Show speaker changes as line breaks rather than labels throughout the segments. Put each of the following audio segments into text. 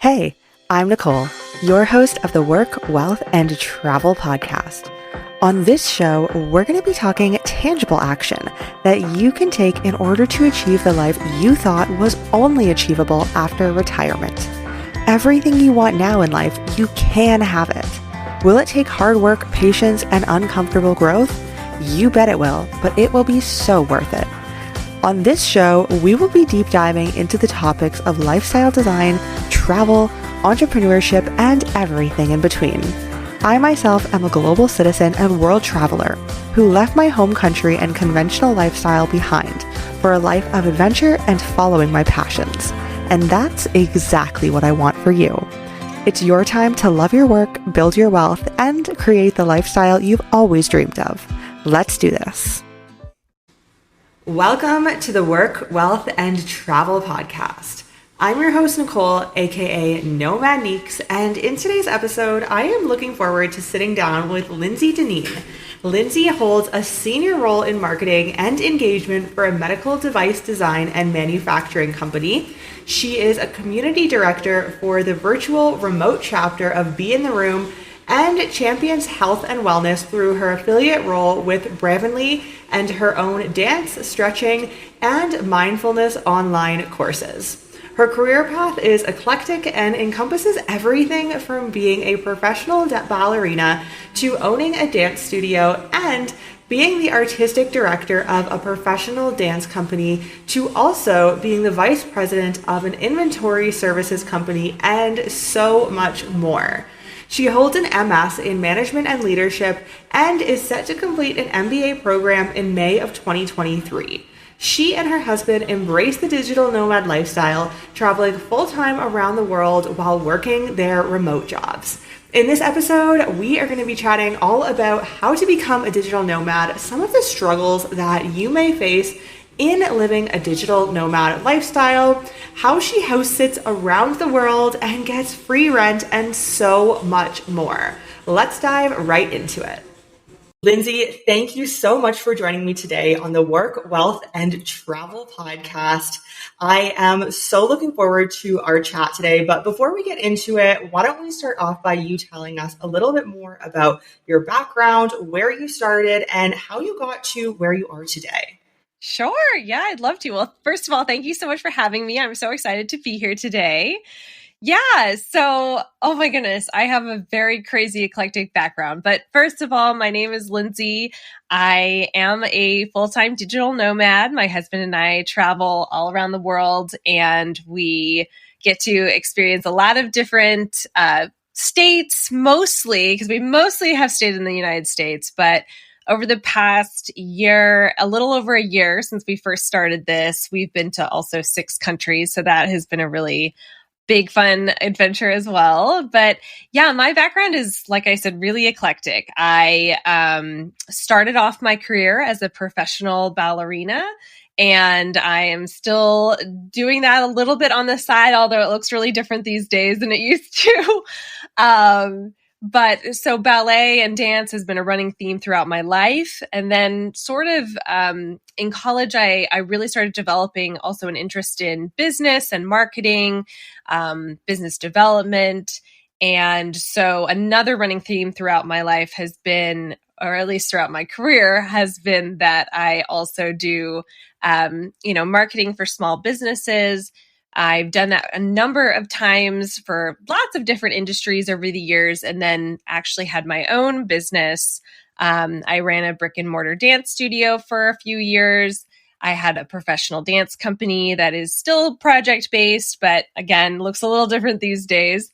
Hey, I'm Nicole, your host of the Work, Wealth, and Travel podcast. On this show, we're going to be talking tangible action that you can take in order to achieve the life you thought was only achievable after retirement. Everything you want now in life, you can have it. Will it take hard work, patience, and uncomfortable growth? You bet it will, but it will be so worth it. On this show, we will be deep diving into the topics of lifestyle design, travel, entrepreneurship, and everything in between. I myself am a global citizen and world traveler who left my home country and conventional lifestyle behind for a life of adventure and following my passions. And that's exactly what I want for you. It's your time to love your work, build your wealth, and create the lifestyle you've always dreamed of. Let's do this. Welcome to the Work, Wealth, and Travel podcast. I'm your host, Nicole, aka Nomad Neeks, and in today's episode, I am looking forward to sitting down with Lindsey Dinneen. Lindsey holds a senior role in marketing and engagement for a medical device design and manufacturing company. She is a community director for the virtual remote chapter of Be in the Room and champions health and wellness through her affiliate role with Bravenly and her own dance, stretching, and mindfulness online courses. Her career path is eclectic and encompasses everything from being a professional ballerina to owning a dance studio and being the artistic director of a professional dance company to also being the vice president of an inventory services company and so much more. She holds an MS in Management and Leadership and is set to complete an MBA program in May of 2023. She and her husband embrace the digital nomad lifestyle, traveling full-time around the world while working their remote jobs. In this episode, we are going to be chatting all about how to become a digital nomad, some of the struggles that you may face in living a digital nomad lifestyle, how she house sits around the world and gets free rent, and so much more. Let's dive right into it. Lindsey, thank you so much for joining me today on the Work, Wealth, and Travel podcast. I am so looking forward to our chat today, but before we get into it, why don't we start off by you telling us a little bit more about your background, where you started, and how you got to where you are today.
Sure. Yeah, I'd love to. Well, first of all, thank you so much for having me. I'm so excited to be here today. Yeah. So, oh my goodness, I have a very crazy eclectic background. But first of all, my name is Lindsey. I am a full-time digital nomad. My husband and I travel all around the world, and we get to experience a lot of different states, mostly, because we mostly have stayed in the United States, but over the past year, a little over a year since we first started this, we've been to also 6 countries. So that has been a really big, fun adventure as well. But yeah, my background is, like I said, really eclectic. I started off my career as a professional ballerina, and I am still doing that a little bit on the side, although it looks really different these days than it used to. But so ballet and dance has been a running theme throughout my life. And then sort of in college, I really started developing also an interest in business and marketing, business development. And so another running theme throughout my life has been, or at least throughout my career, has been that I also do, marketing for small businesses. I've done that a number of times for lots of different industries over the years, and then actually had my own business. I ran a brick-and-mortar dance studio for a few years. I had a professional dance company that is still project-based, but again, looks a little different these days.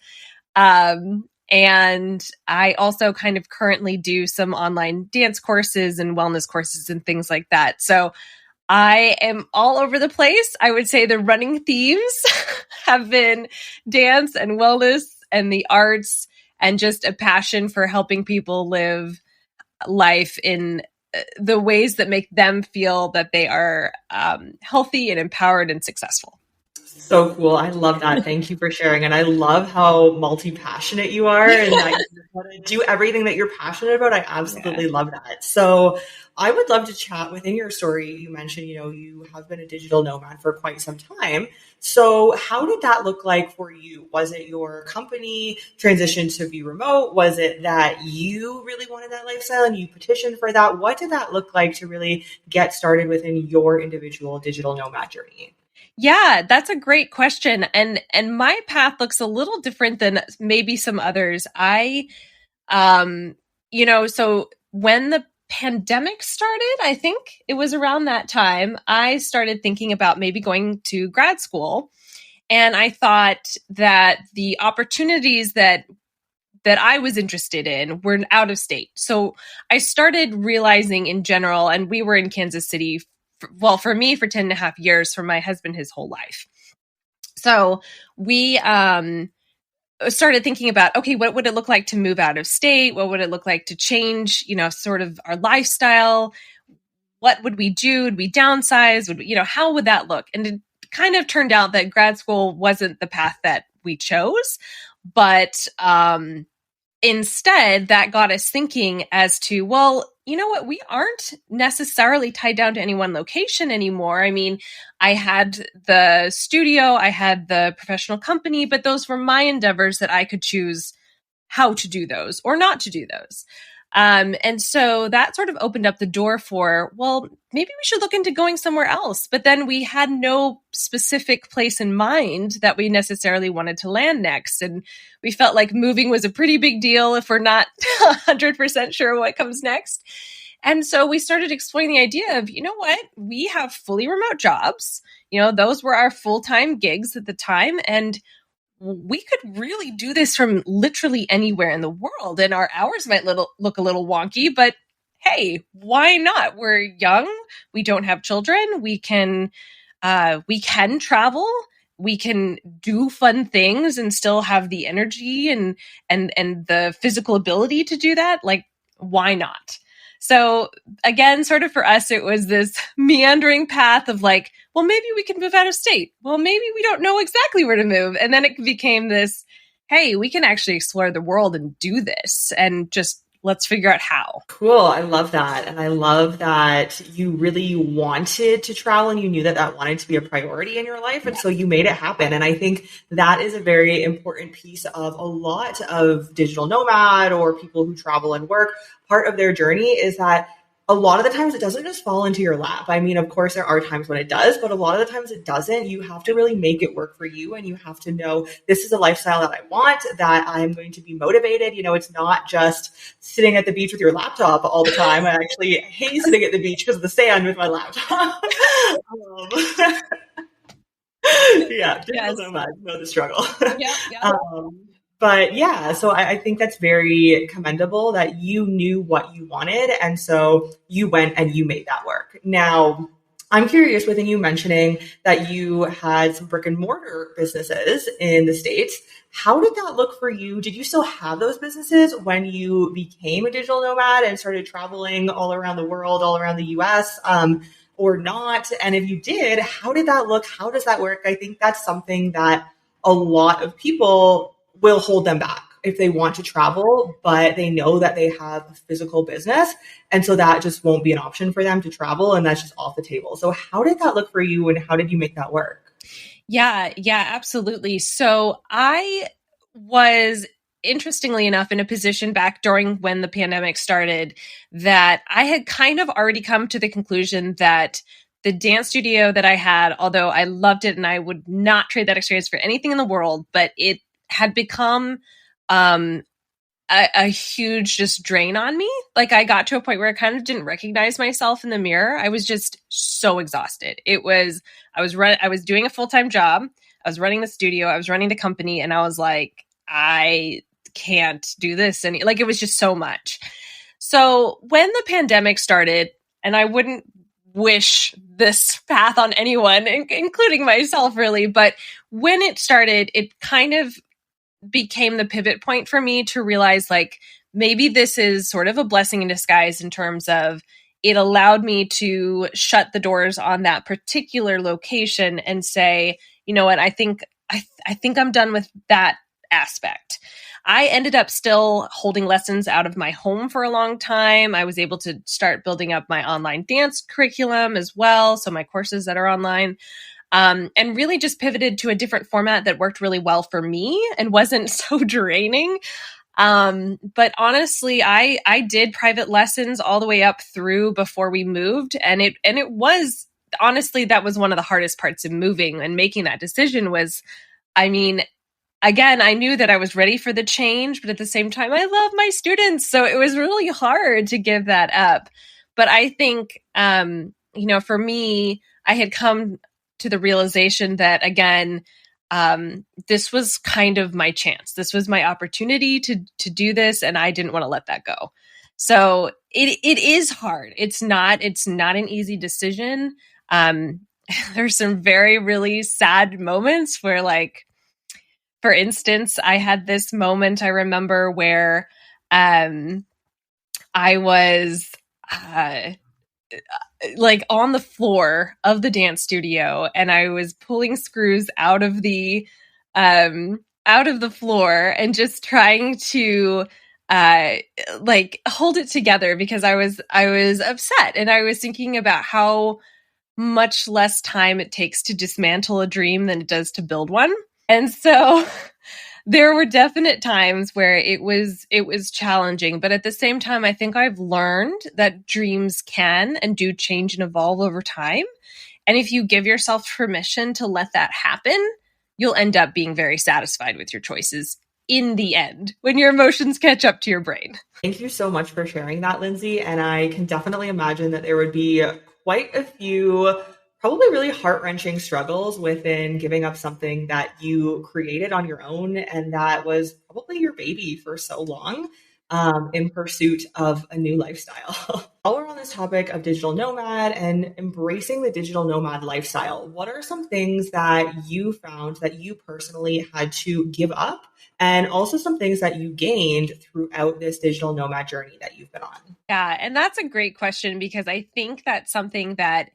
And I also kind of currently do some online dance courses and wellness courses and things like that. So I am all over the place. I would say the running themes have been dance and wellness and the arts, and just a passion for helping people live life in the ways that make them feel that they are healthy and empowered and successful.
So cool. I love that. Thank you for sharing. And I love how multi-passionate you are and that you want to do everything that you're passionate about. I
Yeah.
absolutely love that. So I would love to chat within your story. You mentioned, you have been a digital nomad for quite some time. So how did that look like for you? Was it your company transitioned to be remote? Was it that you really wanted that lifestyle and you petitioned for that? What did that look like to really get started within your individual digital nomad journey?
Yeah, that's a great question. And my path looks a little different than maybe some others. Um so when the pandemic started, I think it was around that time, I started thinking about maybe going to grad school. And I thought that the opportunities that I was interested in were out of state. So I started realizing in general, and we were in Kansas City, for me, for 10 and a half years, for my husband, his whole life. So we started thinking about, okay, what would it look like to move out of state? What would it look like to change, sort of our lifestyle? What would we do? Would we downsize? How would that look? And it kind of turned out that grad school wasn't the path that we chose, but instead, that got us thinking as to, well, you know what? We aren't necessarily tied down to any one location anymore. I mean, I had the studio, I had the professional company, but those were my endeavors that I could choose how to do those or not to do those. And so that sort of opened up the door for, well, maybe we should look into going somewhere else. But then we had no specific place in mind that we necessarily wanted to land next. And we felt like moving was a pretty big deal if we're not 100% sure what comes next. And so we started exploring the idea of, you know what, we have fully remote jobs. Those were our full-time gigs at the time. And we could really do this from literally anywhere in the world, and our hours might look a little wonky, but hey, why not? We're young, we don't have children, we can travel, we can do fun things and still have the energy and the physical ability to do that. Like, why not? So again, sort of for us, it was this meandering path of like, well, maybe we can move out of state. Well, maybe we don't know exactly where to move. And then it became this, hey, we can actually explore the world and do this, and just let's figure out how.
Cool. I love that. And I love that you really wanted to travel and you knew that that wanted to be a priority in your life. And so you made it happen. And I think that is a very important piece of a lot of digital nomad or people who travel and work. Part of their journey is that a lot of the times it doesn't just fall into your lap. I mean, of course, there are times when it does, but a lot of the times it doesn't. You have to really make it work for you. And you have to know this is a lifestyle that I want, that I'm going to be motivated. It's not just sitting at the beach with your laptop all the time. I actually hate sitting at the beach because of the sand with my laptop. Yeah, digital
Yes.
nomads know the struggle.
Yeah. Yeah.
But yeah, so I think that's very commendable that you knew what you wanted. And so you went and you made that work. Now, I'm curious, within you mentioning that you had some brick and mortar businesses in the States, how did that look for you? Did you still have those businesses when you became a digital nomad and started traveling all around the world, all around the US, or not? And if you did, how did that look? How does that work? I think that's something that a lot of people will hold them back if they want to travel, but they know that they have a physical business. And so that just won't be an option for them to travel. And that's just off the table. So how did that look for you and how did you make that work?
Yeah, absolutely. So I was, interestingly enough, in a position back during when the pandemic started that I had kind of already come to the conclusion that the dance studio that I had, although I loved it and I would not trade that experience for anything in the world, but it had become um, a huge just drain on me. Like, I got to a point where I kind of didn't recognize myself in the mirror. I was just so exhausted. I was doing a full-time job. I was running the studio. I was running the company, and I was like, I can't do this. And like, it was just so much. So when the pandemic started, and I wouldn't wish this path on anyone, including myself, really, but when it started, it kind of became the pivot point for me to realize, like, maybe this is sort of a blessing in disguise in terms of it allowed me to shut the doors on that particular location and say, you know what, I think I'm done with that aspect. I ended up still holding lessons out of my home for a long time. I was able to start building up my online dance curriculum as well. So my courses that are online, and really just pivoted to a different format that worked really well for me and wasn't so draining. But honestly, I did private lessons all the way up through before we moved. And it was honestly, that was one of the hardest parts of moving and making that decision was, I mean, again, I knew that I was ready for the change, but at the same time, I love my students. So it was really hard to give that up. But I think, for me, I had come to the realization that, again, this was kind of my chance. This was my opportunity to do this, and I didn't want to let that go. So it is hard. It's not an easy decision. There's some very, really sad moments where, like, for instance, I had this moment I remember where I was like on the floor of the dance studio, and I was pulling screws out of the floor and just trying to like hold it together because I was upset, and I was thinking about how much less time it takes to dismantle a dream than it does to build one. And so there were definite times where it was challenging, but at the same time, I think I've learned that dreams can and do change and evolve over time. And if you give yourself permission to let that happen, you'll end up being very satisfied with your choices in the end, when your emotions catch up to your brain.
Thank you so much for sharing that, Lindsey. And I can definitely imagine that there would be quite a few probably really heart-wrenching struggles within giving up something that you created on your own and that was probably your baby for so long, in pursuit of a new lifestyle. While we're on this topic of digital nomad and embracing the digital nomad lifestyle, what are some things that you found that you personally had to give up, and also some things that you gained throughout this digital nomad journey that you've been on?
Yeah, and that's a great question because I think that's something that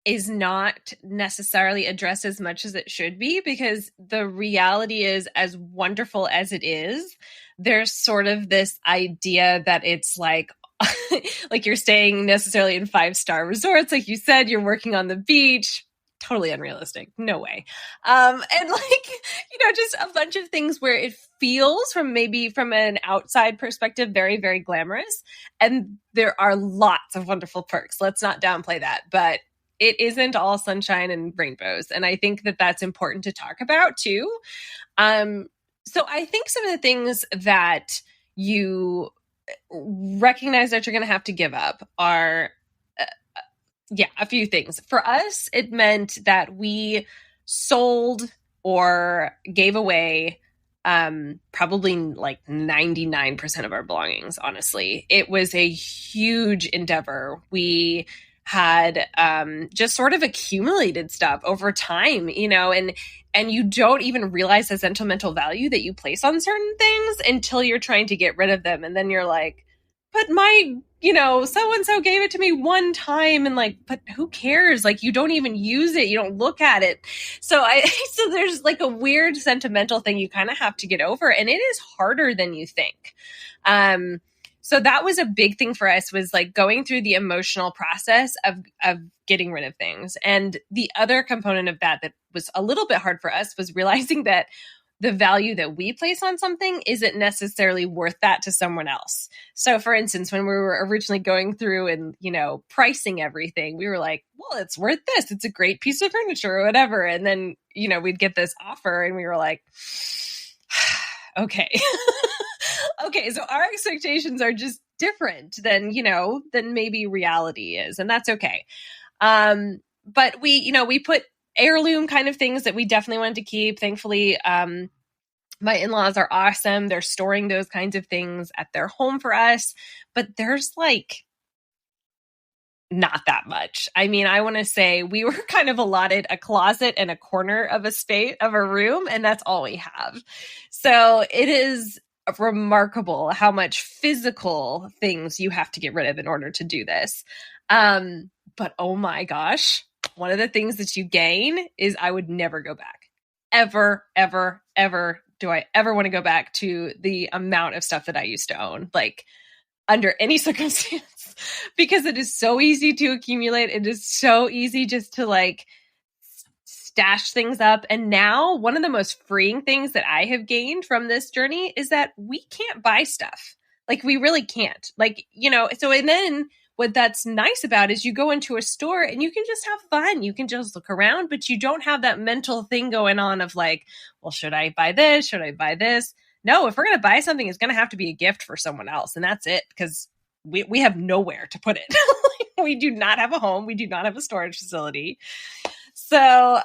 is not necessarily addressed as much as it should be, because the reality is, as wonderful as it is, there's sort of this idea that it's like like you're staying necessarily in 5-star resorts, like you said, you're working on the beach. Totally unrealistic. No way. And like, just a bunch of things where it feels from an outside perspective, very, very glamorous. And there are lots of wonderful perks. Let's not downplay that. But it isn't all sunshine and rainbows. And I think that that's important to talk about too. So I think some of the things that you recognize that you're going to have to give up are, a few things. For us, it meant that we sold or gave away probably like 99% of our belongings, honestly. It was a huge endeavor. We had just sort of accumulated stuff over time, and you don't even realize the sentimental value that you place on certain things until you're trying to get rid of them. And then you're like, but my, so-and-so gave it to me one time, and like, but who cares? Like, you don't even use it. You don't look at it. So there's like a weird sentimental thing you kind of have to get over, and it is harder than you think. So that was a big thing for us, was like going through the emotional process of getting rid of things. And the other component of that was a little bit hard for us was realizing that the value that we place on something isn't necessarily worth that to someone else. So for instance, when we were originally going through and, pricing everything, we were like, well, it's worth this. It's a great piece of furniture or whatever. And then, we'd get this offer and we were like, okay. Okay, so our expectations are just different than maybe reality is, and that's okay. But we put heirloom kind of things that we definitely wanted to keep. Thankfully, my in-laws are awesome. They're storing those kinds of things at their home for us, but there's like not that much. I mean, I want to say we were kind of allotted a closet and a corner of a space of a room, and that's all we have. So it is remarkable how much physical things you have to get rid of in order to do this. But oh my gosh, one of the things that you gain is I would never go back. ever, ever, ever do I ever want to go back to the amount of stuff that I used to own, like under any circumstance, because it is so easy to accumulate. It is so easy just to like stash things up. And now one of the most freeing things that I have gained from this journey is that we can't buy stuff. Like we really can't. Like, and then what that's nice about is you go into a store and you can just have fun. You can just look around, but you don't have that mental thing going on of like, well, should I buy this? Should I buy this? No, if we're going to buy something, it's going to have to be a gift for someone else. And that's it, because we have nowhere to put it. We do not have a home. We do not have a storage facility. So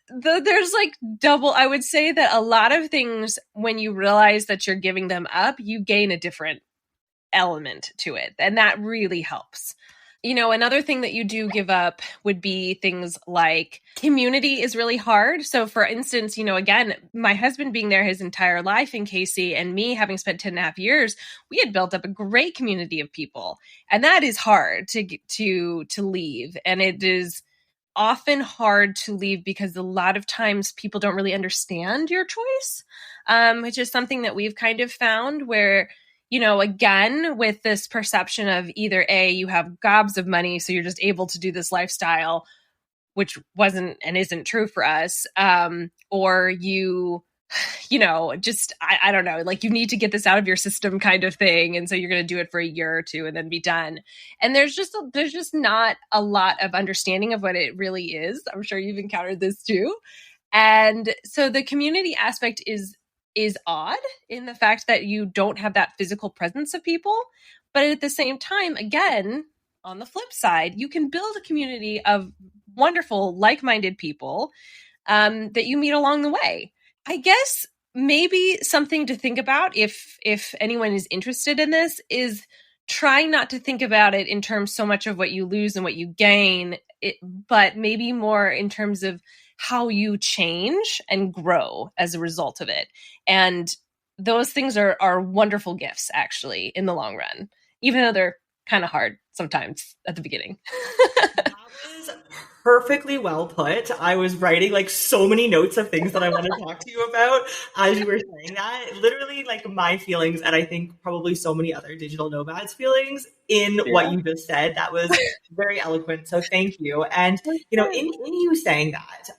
there's like double, I would say that a lot of things, when you realize that you're giving them up, you gain a different element to it. And that really helps. Another thing that you do give up would be things like community is really hard. So for instance, again, my husband being there his entire life in KC and me having spent 10.5 years, we had built up a great community of people. And that is hard to leave. And it is often hard to leave because a lot of times people don't really understand your choice, which is something that we've kind of found where, again, with this perception of either A, you have gobs of money, so you're just able to do this lifestyle, which wasn't and isn't true for us, or you, just, I don't know, like you need to get this out of your system kind of thing. And so you're going to do it for a year or two and then be done. And there's just not a lot of understanding of what it really is. I'm sure you've encountered this too. And so the community aspect is odd in the fact that you don't have that physical presence of people. But at the same time, again, on the flip side, you can build a community of wonderful, like-minded people that you meet along the way. I guess maybe something to think about if anyone is interested in this is trying not to think about it in terms so much of what you lose and what you gain, but maybe more in terms of how you change and grow as a result of it. And those things are wonderful gifts, actually, in the long run, even though they're kind of hard sometimes at the beginning.
That was perfectly well put. I was writing like so many notes of things that I want to talk to you about as you were saying that. Literally, like my feelings, and I think probably so many other digital nomads' feelings in what you just said. That was very eloquent. So thank you. And in you saying that,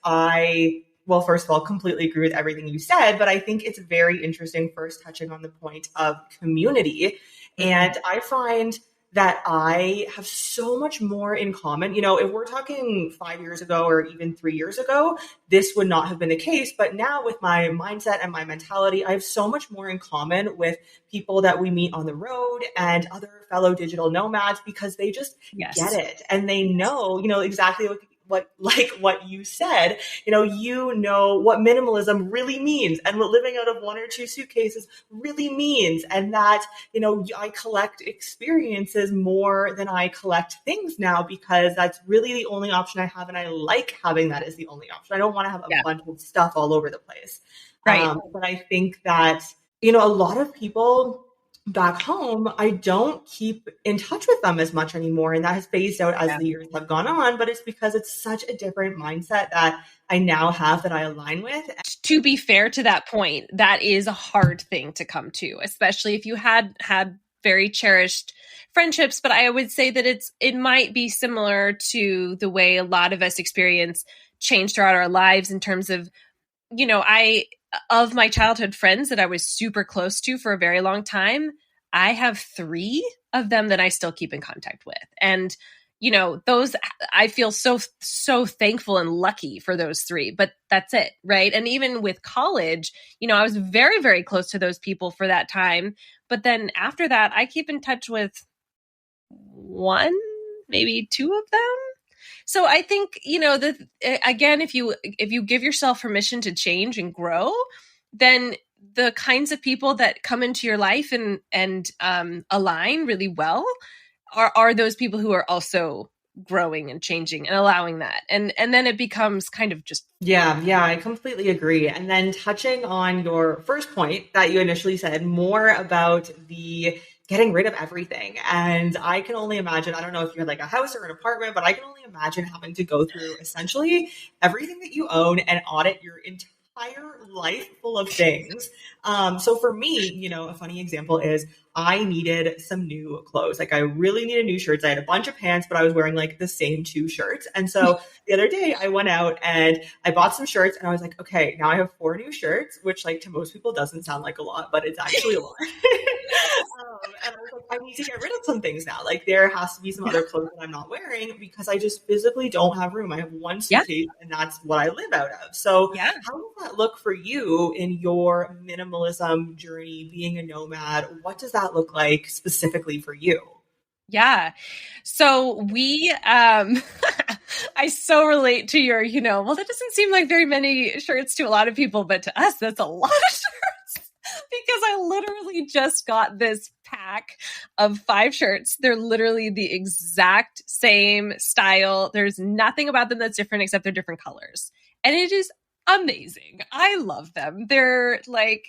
well, first of all, completely agree with everything you said, but I think it's very interesting first touching on the point of community. And I find that I have so much more in common. If we're talking 5 years ago or even 3 years ago, this would not have been the case. But now with my mindset and my mentality, I have so much more in common with people that we meet on the road and other fellow digital nomads because they just get it. And they know, exactly what you said, what minimalism really means and what living out of one or two suitcases really means. And that, I collect experiences more than I collect things now because that's really the only option I have. And I like having that as the only option. I don't want to have a bunch of stuff all over the place.
Right.
But I think that, a lot of people back home, I don't keep in touch with them as much anymore. And that has phased out as the years have gone on, but it's because it's such a different mindset that I now have that I align with.
To be fair to that point, that is a hard thing to come to, especially if you had very cherished friendships. But I would say that it might be similar to the way a lot of us experience change throughout our lives in terms of, of my childhood friends that I was super close to for a very long time, I have 3 of them that I still keep in contact with. And, those, I feel so thankful and lucky for those 3, but that's it. Right. And even with college, I was very, very close to those people for that time. But then after that, I keep in touch with 1, maybe 2 of them. So I think, again, if you give yourself permission to change and grow, then the kinds of people that come into your life and align really well are those people who are also growing and changing and allowing that. And then it becomes kind of just.
Yeah, I completely agree. And then touching on your first point that you initially said, more about the getting rid of everything. And I can only imagine, I don't know if you had like a house or an apartment, but I can only imagine having to go through essentially everything that you own and audit your entire entire life full of things. So for me, a funny example is I needed some new clothes. Like I really needed new shirts. I had a bunch of pants, but I was wearing like the same two shirts. And so the other day I went out and I bought some shirts and I was like, okay, now I have 4 new shirts, which like to most people doesn't sound like a lot, but it's actually a lot. And I was like, I need to get rid of some things now. Like there has to be some other clothes that I'm not wearing because I just physically don't have room. I have one suitcase and that's what I live out of. So how does that look for you in your minimalism journey, being a nomad? What does that look like specifically for you?
Yeah. So I so relate to your, well, that doesn't seem like very many shirts to a lot of people, but to us, that's a lot of shirts because I literally just got this pack of 5 shirts. They're literally the exact same style. There's nothing about them that's different except they're different colors. And it is amazing. I love them. They're like,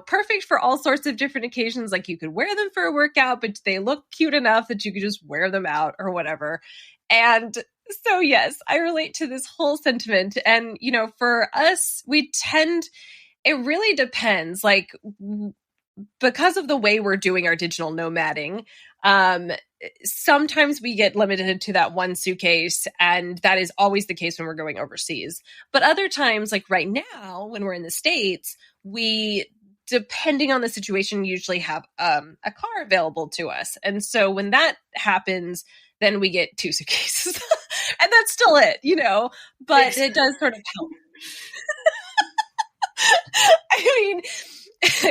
perfect for all sorts of different occasions. Like you could wear them for a workout, but they look cute enough that you could just wear them out or whatever. And so, yes, I relate to this whole sentiment. And, for us, it really depends. Like, because of the way we're doing our digital nomading, sometimes we get limited to that one suitcase, and that is always the case when we're going overseas. But other times, like right now, when we're in the States, we, depending on the situation, usually have a car available to us. And so when that happens, then we get 2 suitcases. And that's still it, but it does sort of help. I mean,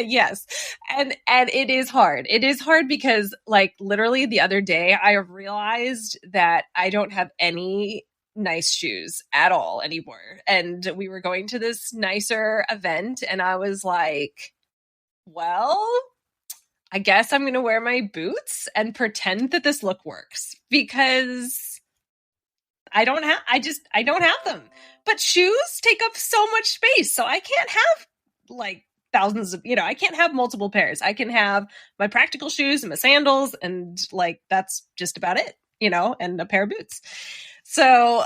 yes. And it is hard. It is hard because like literally the other day I realized that I don't have any nice shoes at all anymore. And we were going to this nicer event and I was like, well, I guess I'm going to wear my boots and pretend that this look works because I don't have them. But shoes take up so much space. So I can't have like thousands of, I can't have multiple pairs. I can have my practical shoes and my sandals and like, that's just about it, and a pair of boots. So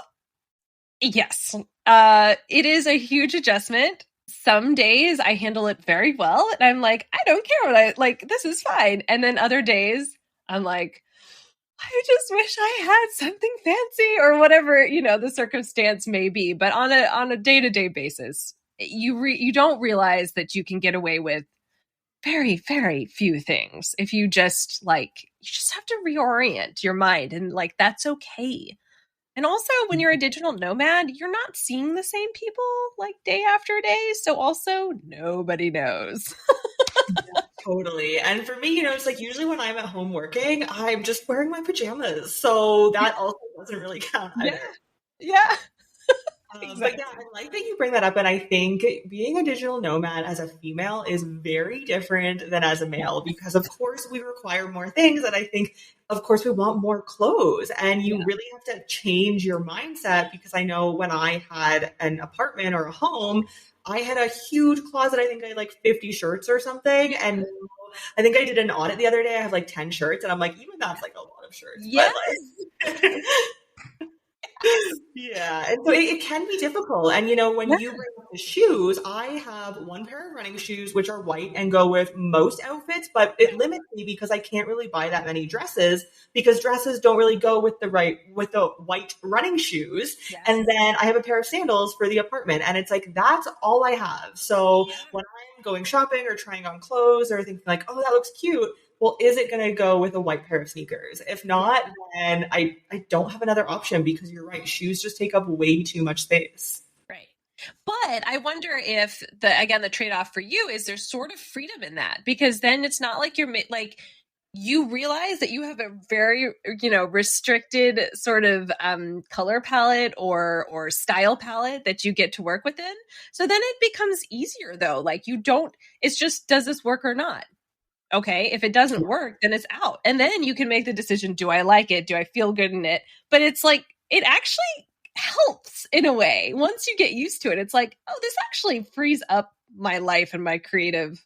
yes, it is a huge adjustment. Some days I handle it very well and I'm like, I don't care this is fine. And then other days I'm like, I just wish I had something fancy or whatever, the circumstance may be. But on a day-to-day basis, you don't realize that you can get away with very, very few things if you just have to reorient your mind and like, that's okay. And also when you're a digital nomad, you're not seeing the same people like day after day. So also nobody knows.
Yeah, totally. And for me, it's like usually when I'm at home working, I'm just wearing my pajamas. So that also doesn't really count either.
Yeah.
Exactly. But yeah, I like that you bring that up. And I think being a digital nomad as a female is very different than as a male because, of course, we require more things. And I think, of course, we want more clothes. And you really have to change your mindset because I know when I had an apartment or a home, I had a huge closet. I think I had like 50 shirts or something. And I think I did an audit the other day. I have like 10 shirts. And I'm like, even that's like a lot of shirts.
Yes.
But like, yeah. And so it can be difficult. And, when you bring up the shoes, I have one pair of running shoes, which are white and go with most outfits, but it limits me because I can't really buy that many dresses because dresses don't really go with the white running shoes. Yes. And then I have a pair of sandals for the apartment and it's like, that's all I have. So when I'm going shopping or trying on clothes or thinking like, oh, that looks cute. Well, is it going to go with a white pair of sneakers? If not, then I don't have another option because you're right. Shoes just take up way too much space.
Right. But I wonder if the trade-off for you is there's sort of freedom in that because then it's not like you realize that you have a very, restricted sort of color palette or style palette that you get to work within. So then it becomes easier though. Like it's just, does this work or not? Okay, if it doesn't work, then it's out. And then you can make the decision, do I like it? Do I feel good in it? But it's like, it actually helps in a way. Once you get used to it, it's like, oh, this actually frees up my life and my creative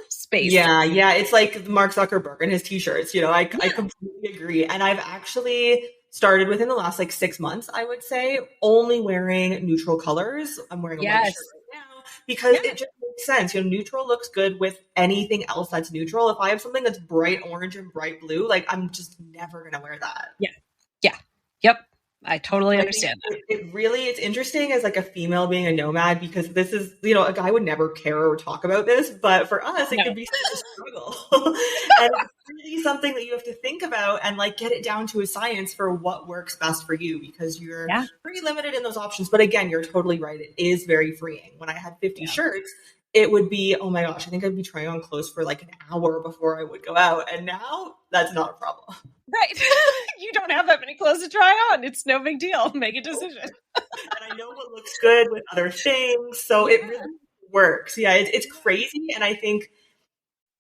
space.
Yeah. It's like Mark Zuckerberg and his t-shirts, I completely agree. And I've actually started within the last 6 months, I would say, only wearing neutral colors. I'm wearing a white shirt right now. because
Yeah.
it just makes sense. Neutral looks good with anything else that's neutral. If I have something that's bright orange and bright blue, like I'm just never gonna wear that.
Yeah. Yeah. Yep. I totally
I think
understand that.
it's interesting as like a female being a nomad, because this is, a guy would never care or talk about this, but for us, it
No.
could be such a struggle. And it's really something that you have to think about and like get it down to a science for what works best for you, because you're
Yeah.
pretty limited in those options. But again, you're totally right. It is very freeing. When I had 50
Yeah.
shirts, it would be, oh my gosh, I think I'd be trying on clothes for like an hour before I would go out. And now that's not a problem.
Right. You don't have that many clothes to try on. It's no big deal. Make a decision.
And I know what looks good with other things. So it really works. Yeah, it's crazy. And I think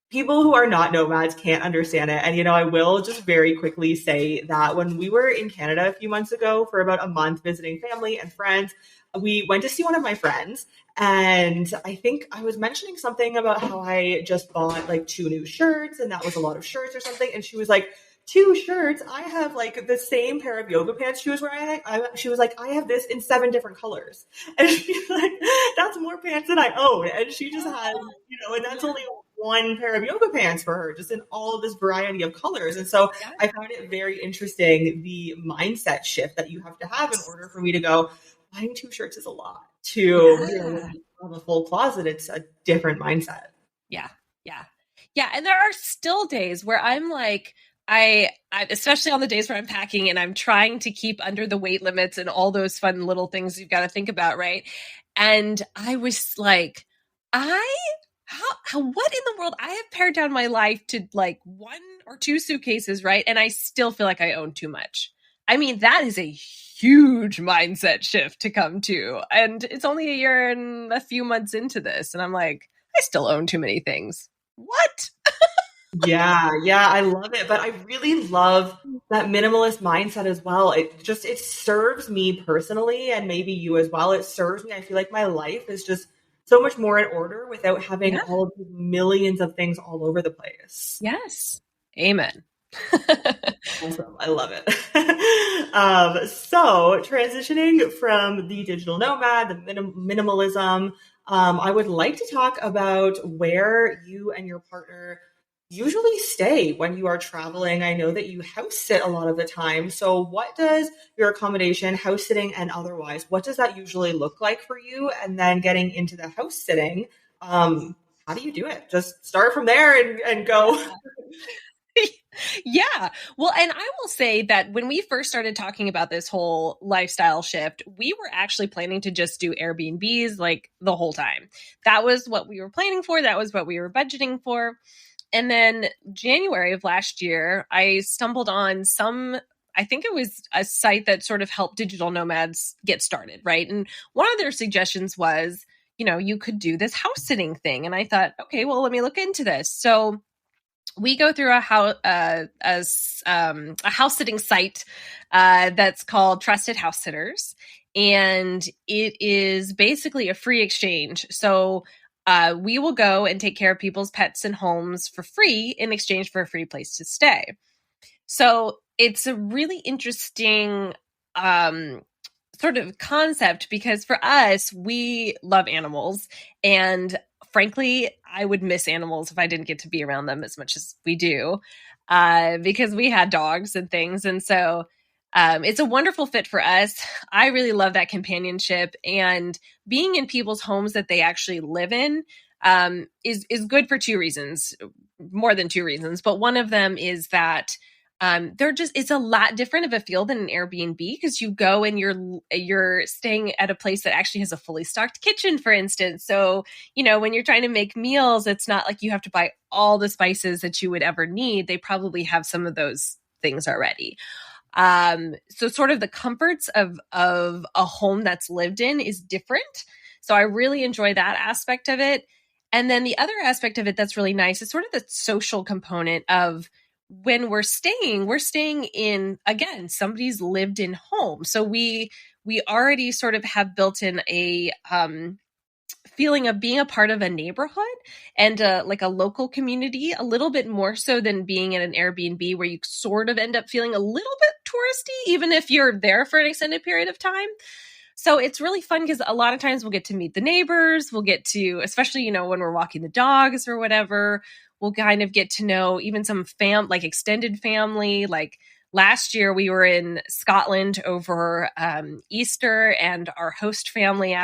people who are not nomads can't understand it. And, I will just very quickly say that when we were in Canada a few months ago for about a month visiting family and friends, we went to see one of my friends. And I think I was mentioning something about how I just bought like 2 new shirts, and that was a lot of shirts or something. And she was like, 2 shirts? I have like the same pair of yoga pants she was wearing. She was like, I have this in 7 different colors. And she's like, that's more pants than I own. And she just has, and that's only one pair of yoga pants for her, just in all of this variety of colors. And so I found it very interesting, the mindset shift that you have to have in order for me to go, buying 2 shirts is a lot. To have a full closet, it's a different mindset.
Yeah. Yeah. Yeah. And there are still days where I'm like, I especially on the days where I'm packing and I'm trying to keep under the weight limits and all those fun little things you've got to think about, right? And I was like, how what in the world? I have pared down my life to like 1 or 2 suitcases, right? And I still feel like I own too much. I mean, that is a huge mindset shift to come to. And it's only a year and a few months into this. And I'm like, I still own too many things. What?
Yeah, I love it. But I really love that minimalist mindset as well. It serves me personally, and maybe you as well. It serves me. I feel like my life is just so much more in order without having all of these millions of things all over the place.
Yes. Amen.
Awesome. I love it. So transitioning from the digital nomad, the minimalism, I would like to talk about where you and your partner usually stay when you are traveling. I know that you house sit a lot of the time. So what does your accommodation, house sitting and otherwise, what does that usually look like for you? And then getting into the house sitting, how do you do it? Just start from there and go.
Yeah. Well, and I will say that when we first started talking about this whole lifestyle shift, we were actually planning to just do Airbnbs like the whole time. That was what we were planning for. That was what we were budgeting for. And then January of last year, I stumbled on I think it was a site that sort of helped digital nomads get started, right? And one of their suggestions was, you could do this house sitting thing. And I thought, okay, well, let me look into this. So we go through a house sitting site that's called Trusted House Sitters, and it is basically a free exchange. So we will go and take care of people's pets and homes for free in exchange for a free place to stay. So it's a really interesting sort of concept, because for us, we love animals, and frankly, I would miss animals if I didn't get to be around them as much as we do, because we had dogs and things. And so it's a wonderful fit for us. I really love that companionship, and being in people's homes that they actually live in is good for 2 reasons, more than 2 reasons. But one of them is that it's a lot different of a feel than an Airbnb, because you go and you're staying at a place that actually has a fully stocked kitchen, for instance. So, when you're trying to make meals, it's not like you have to buy all the spices that you would ever need. They probably have some of those things already. So sort of the comforts of a home that's lived in is different. So I really enjoy that aspect of it. And then the other aspect of it that's really nice is sort of the social component of, when we're staying in, again, somebody's lived in home. So we already sort of have built in a feeling of being a part of a neighborhood and like a local community, a little bit more so than being in an Airbnb, where you sort of end up feeling a little bit touristy, even if you're there for an extended period of time. So it's really fun because a lot of times we'll get to meet the neighbors. We'll get to, especially, when we're walking the dogs or whatever, we'll kind of get to know even some like extended family. Like last year we were in Scotland over Easter, and our host family,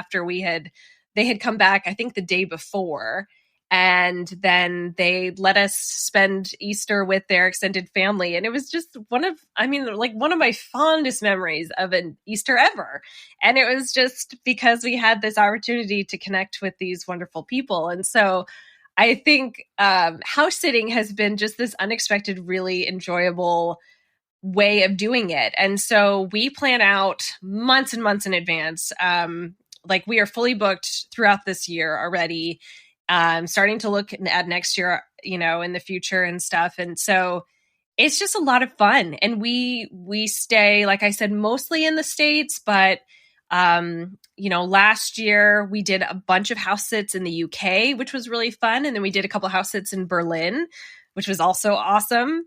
they had come back, I think the day before. And then they let us spend Easter with their extended family. And it was just one of my fondest memories of an Easter ever. And it was just because we had this opportunity to connect with these wonderful people. And so I think house sitting has been just this unexpected, really enjoyable way of doing it. And so we plan out months and months in advance. Like we are fully booked throughout this year already. Starting to look at next year, in the future and stuff. And so it's just a lot of fun. And we stay, like I said, mostly in the States, but last year we did a bunch of house sits in the UK, which was really fun. And then we did a couple house sits in Berlin, which was also awesome.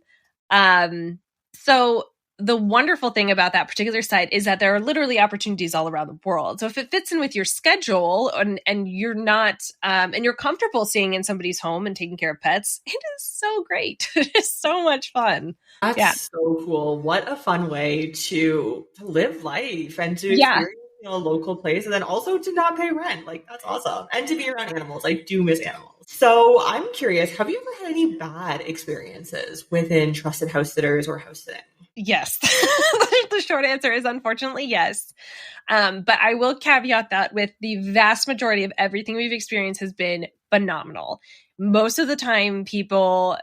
So the wonderful thing about that particular site is that there are literally opportunities all around the world. So if it fits in with your schedule and you're not, and you're comfortable staying in somebody's home and taking care of pets, it is so great. It is so much fun.
That's so cool. What a fun way to live life and to
Yeah.
experience a local place, and then also to not pay rent. Like, that's awesome. And to be around animals. I do miss animals. So I'm curious, have you ever had any bad experiences within trusted house sitters or house sitting?
Yes. The short answer is unfortunately yes. But I will caveat that with the vast majority of everything we've experienced has been phenomenal. Most of the time people,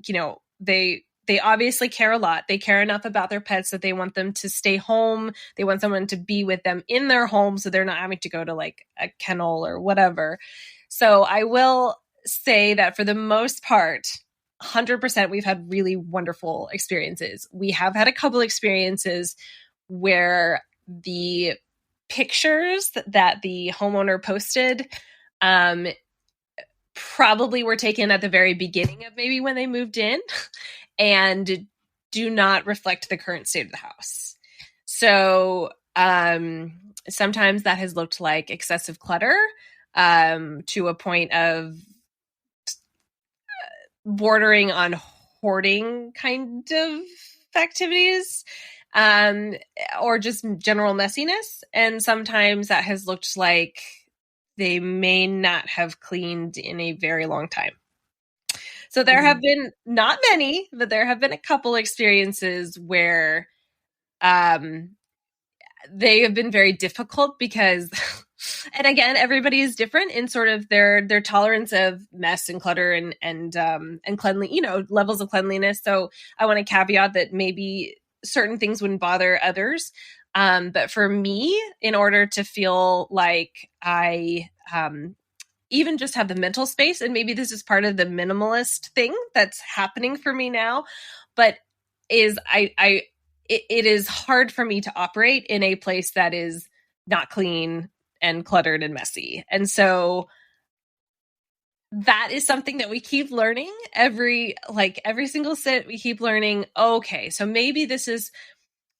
they obviously care a lot. They care enough about their pets that they want them to stay home. They want someone to be with them in their home so they're not having to go to like a kennel or whatever. So I will say that for the most part, 100% we've had really wonderful experiences. We have had a couple experiences where the pictures that the homeowner posted probably were taken at the very beginning of maybe when they moved in and do not reflect the current state of the house. So sometimes that has looked like excessive clutter to a point of bordering on hoarding kind of activities, or just general messiness. And sometimes that has looked like they may not have cleaned in a very long time. So there have been not many, but there have been a couple experiences where they have been very difficult because and again, everybody is different in sort of their tolerance of mess and clutter and cleanly, levels of cleanliness. So I want to caveat that maybe certain things wouldn't bother others. But for me, in order to feel like I even just have the mental space, and maybe this is part of the minimalist thing that's happening for me now, but is it is hard for me to operate in a place that is not clean and cluttered and messy. And so that is something that we keep learning every single sit. We keep learning, okay, so maybe this is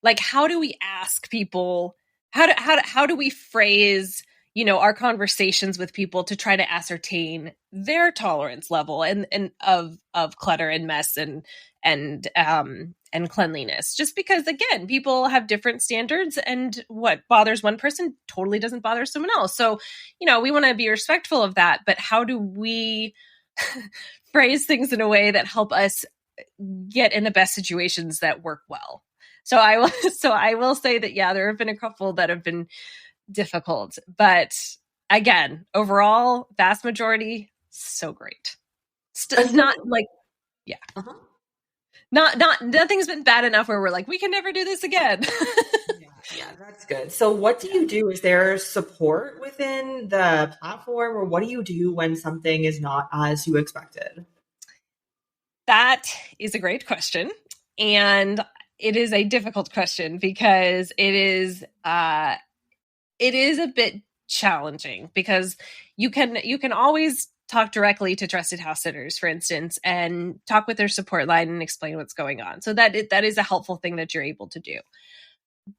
like, how do we ask people, how do we phrase, our conversations with people to try to ascertain their tolerance level and of clutter and mess and cleanliness, just because again, people have different standards, and what bothers one person totally doesn't bother someone else. So, we want to be respectful of that, but how do we phrase things in a way that help us get in the best situations that work well? So I will say that, yeah, there have been a couple that have been difficult, but again, overall, vast majority, so great. Not like, yeah. Uh-huh. Nothing's been bad enough where we're like, we can never do this again.
Yeah, that's good. So what do you do? Is there support within the platform, or what do you do when something is not as you expected?
That is a great question. And it is a difficult question because it is a bit challenging, because you can always talk directly to trusted house sitters, for instance, and talk with their support line and explain what's going on. So that is a helpful thing that you're able to do.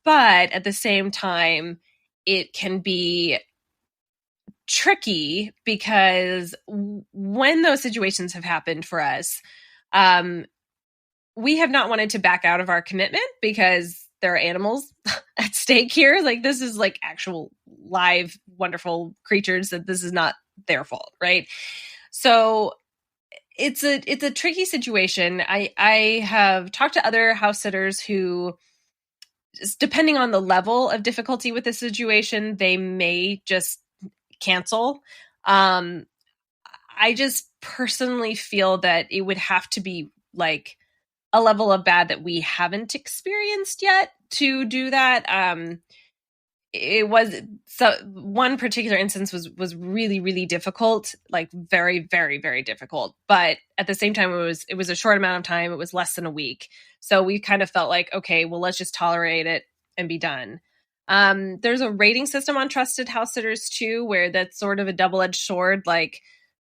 But at the same time, it can be tricky because when those situations have happened for us, we have not wanted to back out of our commitment because there are animals at stake here. Like, this is like actual live, wonderful creatures that this is not their fault, right? So it's a tricky situation. I have talked to other house sitters who, depending on the level of difficulty with the situation, they may just cancel. I just personally feel that it would have to be like a level of bad that we haven't experienced yet to do that. It was, so one particular instance was really, really difficult, like very, very, very difficult. But at the same time, it was a short amount of time. It was less than a week. So we kind of felt like, okay, well, let's just tolerate it and be done. There's a rating system on trusted house sitters too, where that's sort of a double-edged sword. Like,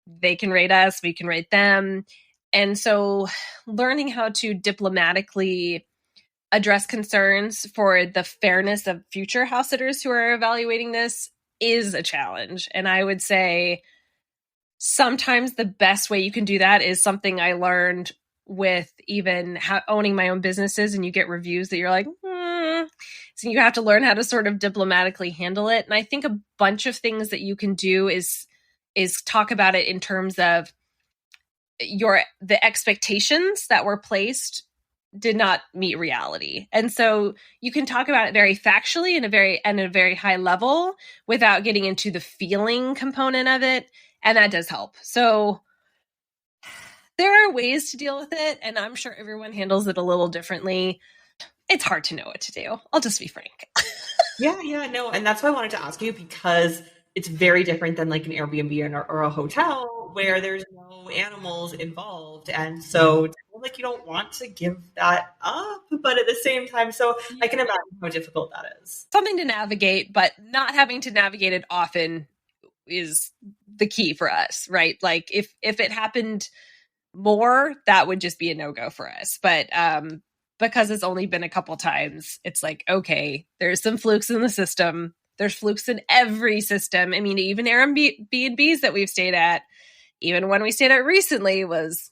they can rate us, we can rate them. And so learning how to diplomatically address concerns for the fairness of future house sitters who are evaluating this is a challenge. And I would say sometimes the best way you can do that is something I learned with even owning my own businesses, and you get reviews that you're like, so you have to learn how to sort of diplomatically handle it. And I think a bunch of things that you can do is talk about it in terms of the expectations that were placed did not meet reality. And so you can talk about it very factually and a very high level without getting into the feeling component of it. And that does help. So there are ways to deal with it, and I'm sure everyone handles it a little differently. It's hard to know what to do. I'll just be frank.
Yeah, no. And that's why I wanted to ask you, because it's very different than like an Airbnb or a hotel where there's no animals involved. And so it's like you don't want to give that up, but at the same time, so I can imagine how difficult that is.
Something to navigate, but not having to navigate it often is the key for us, right? Like if it happened more, that would just be a no-go for us. But because it's only been a couple times, it's like, okay, there's some flukes in the system. There's flukes in every system. I mean, even Airbnbs that we've stayed at, even one we stayed at recently was,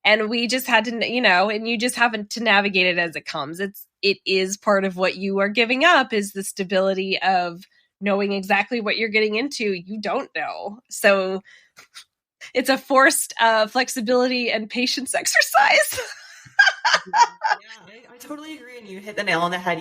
and we just had to, and you just have to navigate it as it comes. It is part of what you are giving up, is the stability of knowing exactly what you're getting into. You don't know. So it's a forced flexibility and patience exercise.
Yeah, I totally agree. And you hit the nail on the head.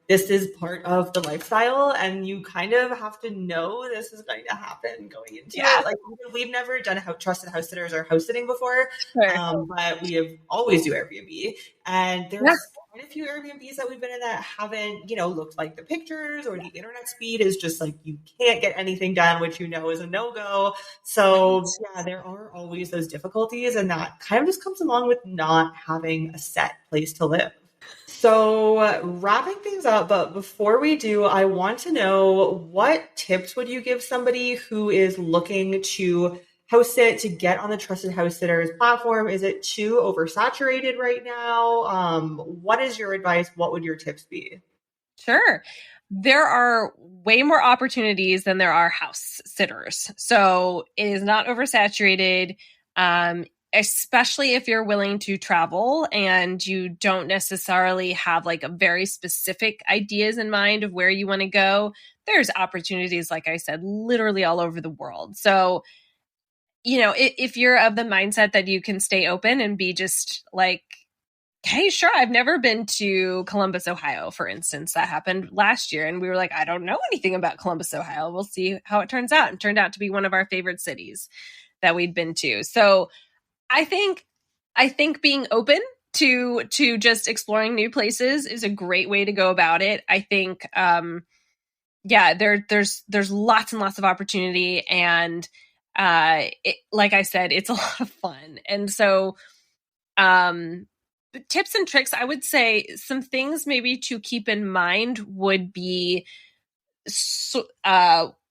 This is part of the lifestyle, and you kind of have to know this is going to happen going into it. Like, we've never done trusted house sitters or house sitting before, but we have always do Airbnb. And there's quite a few Airbnbs that we've been in that haven't, looked like the pictures, or the internet speed is just like, you can't get anything done, which is a no-go. So yeah, there are always those difficulties, and that kind of just comes along with not having a set place to live. So wrapping things up, but before we do, I want to know, what tips would you give somebody who is looking to house sit, to get on the Trusted House Sitters platform? Is it too oversaturated right now? What is your advice? What would your tips be?
Sure. There are way more opportunities than there are house sitters. So it is not oversaturated, especially if you're willing to travel and you don't necessarily have like a very specific ideas in mind of where you want to go. There's opportunities, like I said, literally all over the world. So, if you're of the mindset that you can stay open and be just like, hey, sure, I've never been to Columbus, Ohio, for instance. That happened last year. And we were like, I don't know anything about Columbus, Ohio. We'll see how it turns out. And it turned out to be one of our favorite cities that we'd been to. So I think being open to just exploring new places is a great way to go about it. I think, there's lots and lots of opportunity, and like I said, it's a lot of fun. And so, tips and tricks, I would say some things maybe to keep in mind would be,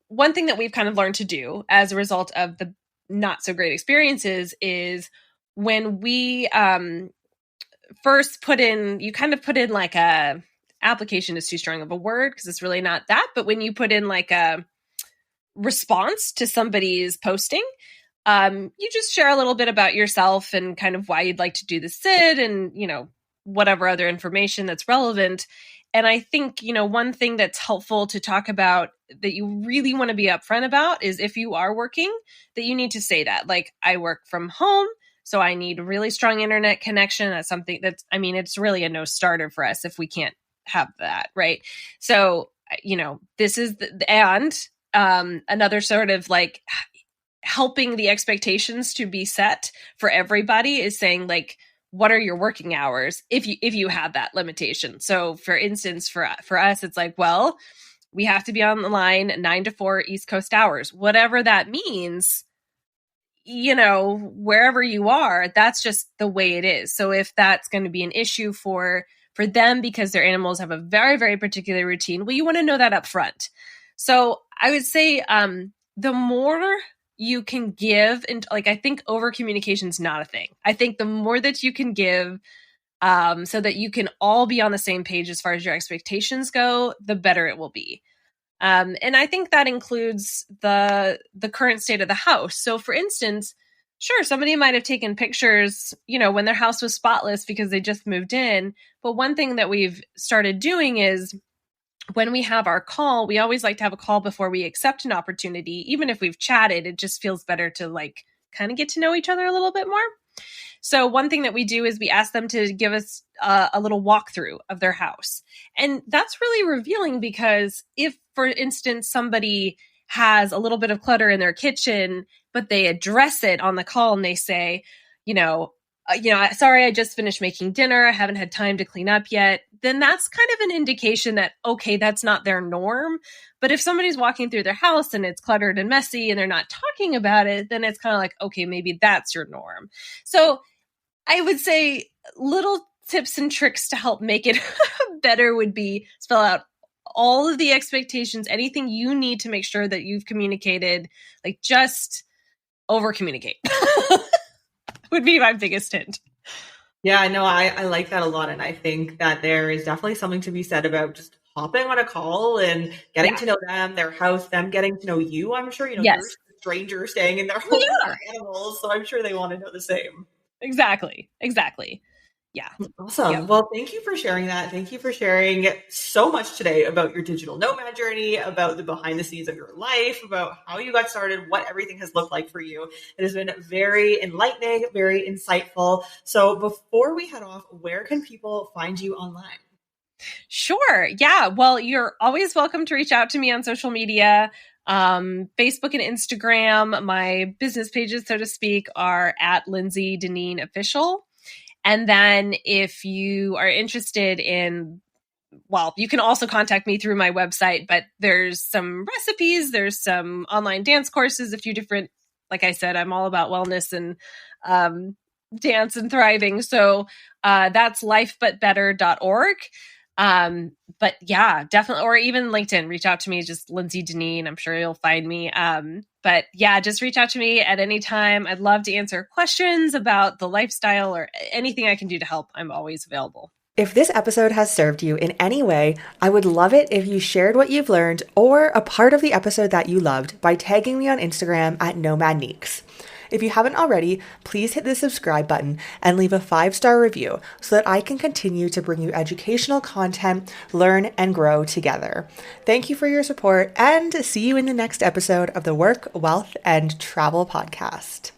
one thing that we've kind of learned to do as a result of the not so great experiences is when we first you kind of put in like a application is too strong of a word because it's really not that. But when you put in like a response to somebody's posting, you just share a little bit about yourself and kind of why you'd like to do the SID and, whatever other information that's relevant. And I think, one thing that's helpful to talk about that you really want to be upfront about is if you are working, that you need to say that. Like, I work from home, so I need a really strong internet connection. That's something it's really a no starter for us if we can't have that, right? So, this is another sort of like helping the expectations to be set for everybody is saying like, what are your working hours if you have that limitation? So for instance, for us, it's like, well, we have to be on the line 9 to 4 East Coast hours, whatever that means, wherever you are, that's just the way it is. So if that's going to be an issue for them because their animals have a very, very particular routine, well, you want to know that up front. So I would say the more you can give, and like, I think over communication is not a thing. I think the more that you can give so that you can all be on the same page as far as your expectations go, the better it will be. And I think that includes the current state of the house. So for instance, sure, somebody might have taken pictures, when their house was spotless because they just moved in. But one thing that we've started doing is when we have our call, we always like to have a call before we accept an opportunity. Even if we've chatted, it just feels better to like kind of get to know each other a little bit more. So one thing that we do is we ask them to give us a little walkthrough of their house. And that's really revealing because if, for instance, somebody has a little bit of clutter in their kitchen, but they address it on the call and they say, sorry, I just finished making dinner. I haven't had time to clean up yet. Then that's kind of an indication that, okay, that's not their norm. But if somebody's walking through their house and it's cluttered and messy and they're not talking about it, then it's kind of like, okay, maybe that's your norm. So I would say little tips and tricks to help make it better would be spell out all of the expectations, anything you need to make sure that you've communicated, like just over communicate would be my biggest hint.
Yeah, no, I like that a lot. And I think that there is definitely something to be said about just hopping on a call and getting to know them, their house, them getting to know you. I'm sure,
Yes.
You're a stranger staying in their home with their animals. So I'm sure they want to know the same.
Exactly. Yeah.
Awesome. Yep. Well, thank you for sharing that. Thank you for sharing so much today about your digital nomad journey, about the behind the scenes of your life, about how you got started, what everything has looked like for you. It has been very enlightening, very insightful. So before we head off, where can people find you online?
Sure. Yeah. Well, you're always welcome to reach out to me on social media. Facebook and Instagram. My business pages, so to speak, are at Lindsey Dinneen Official. And then if you are interested in, well, you can also contact me through my website, but there's some recipes, there's some online dance courses, a few different, like I said, I'm all about wellness and dance and thriving. So that's lifebutbetter.org. But yeah, definitely, or even LinkedIn, reach out to me, just Lindsey Dinneen. I'm sure you'll find me. But yeah, just reach out to me at any time. I'd love to answer questions about the lifestyle or anything I can do to help. I'm always available.
If this episode has served you in any way, I would love it if you shared what you've learned or a part of the episode that you loved by tagging me on Instagram at Nomad. If you haven't already, please hit the subscribe button and leave a 5-star review so that I can continue to bring you educational content, learn, and grow together. Thank you for your support and see you in the next episode of the Work, Wealth, and Travel podcast.